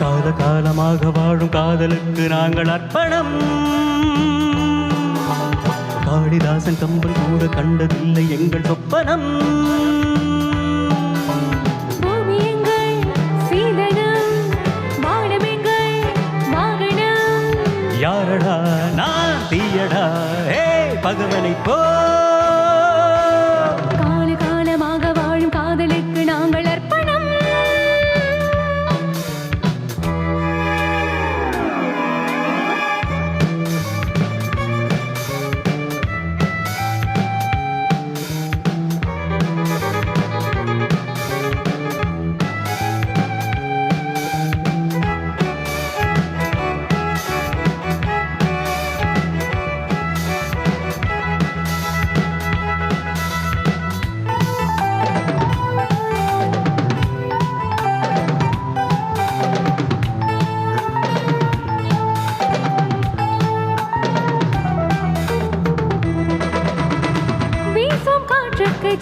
காலகாலமாக வாழும் காதலுக்கு நாங்கள் அர்ப்பணம். காளிதாசன் கம்பன் கூட கண்டதில்லை எங்கள் சொப்பனம். யாரடா நான் தீயடா ஹே பகவனை போ. காலகாலமாக வாழும் காதலுக்கு நாங்கள் அர்ப்பணம்.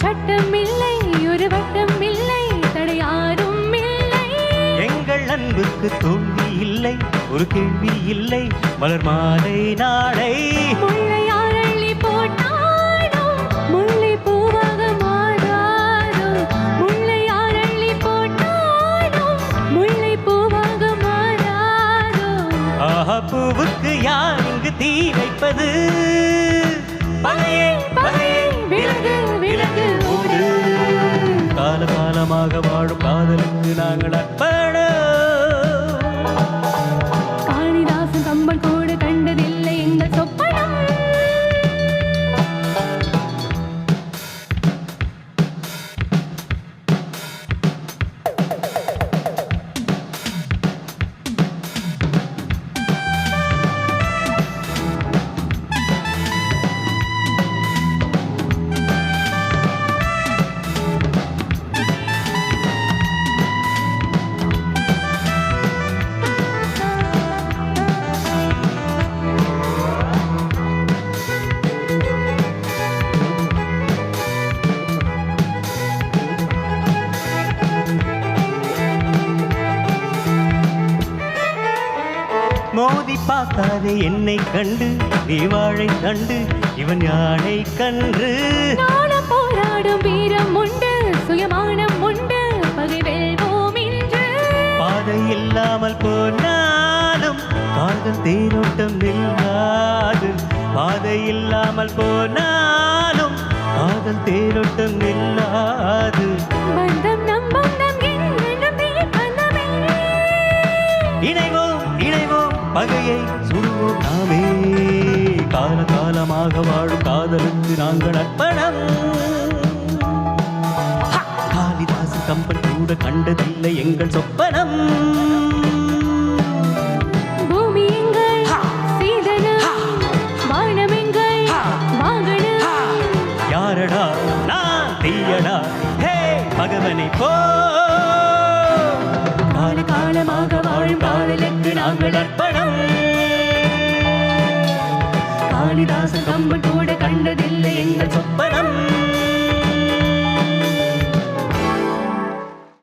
சட்டம் இல்லை ஒரு வட்டம் இல்லை தடையாரும் இல்லை. எங்கள் அன்புக்கு தோல்வி இல்லை ஒரு கேள்வி இல்லை மலர் மாலை நாளை. முல்லை அள்ளி போட்டாலும் முல்லை பூவாக மாறாதோ. முல்லை அள்ளி போட்டாலும் முல்லை பூவாக மாறாதோ. ஆஹா பூவுக்கு யார் இங்கு தீ வைப்பது. பகையே பகையே விலகு விலகு ஓடு. காலகாலமாக வாழும் காதலுக்கு நாங்கள் அர்ப்பணம். காளிதாசன் கம்பன் கூட கண்டதில்லை எங்கள் சொப்பனம். மோதி பார்க்காதே என்னை கண்டு நீ வாழை கண்டு இவன் யானை கன்று. நானும் போராடும் வீரம் உண்டு சுயமானம் உண்டு பகை வெல்வோம் இன்று. பாதை இல்லாமல் போனாலும் காதல் தேரோட்டம் நில்லாது. பாதை இல்லாமல் போனாலும் காதல் தேரோட்டம் நில்லாது. பந்தம் நம் பந்தம் என்னும் தீர்ப்பந்தமே. இணைவோம் இணைவோம் பகையை சுடுவோம் நாமே. காலகாலமாக வாழும் காதலுக்கு நாங்கள் அர்ப்பணம். காளிதாசன் கம்பன் கூட கண்டதில்லை எங்கள் சொப்பனம். பூமி எங்கள் சீதனம் வானம் எங்கள் வாகனம். யாரடா நான் தீயடா ஹே பகவனை போ. காலகாலமாக வாழும் காதலுக்கு நாங்கள் அர்ப்பணம். காளிதாசன் கம்பன் கூட கண்டதில்லை எங்கள் சொப்பனம்.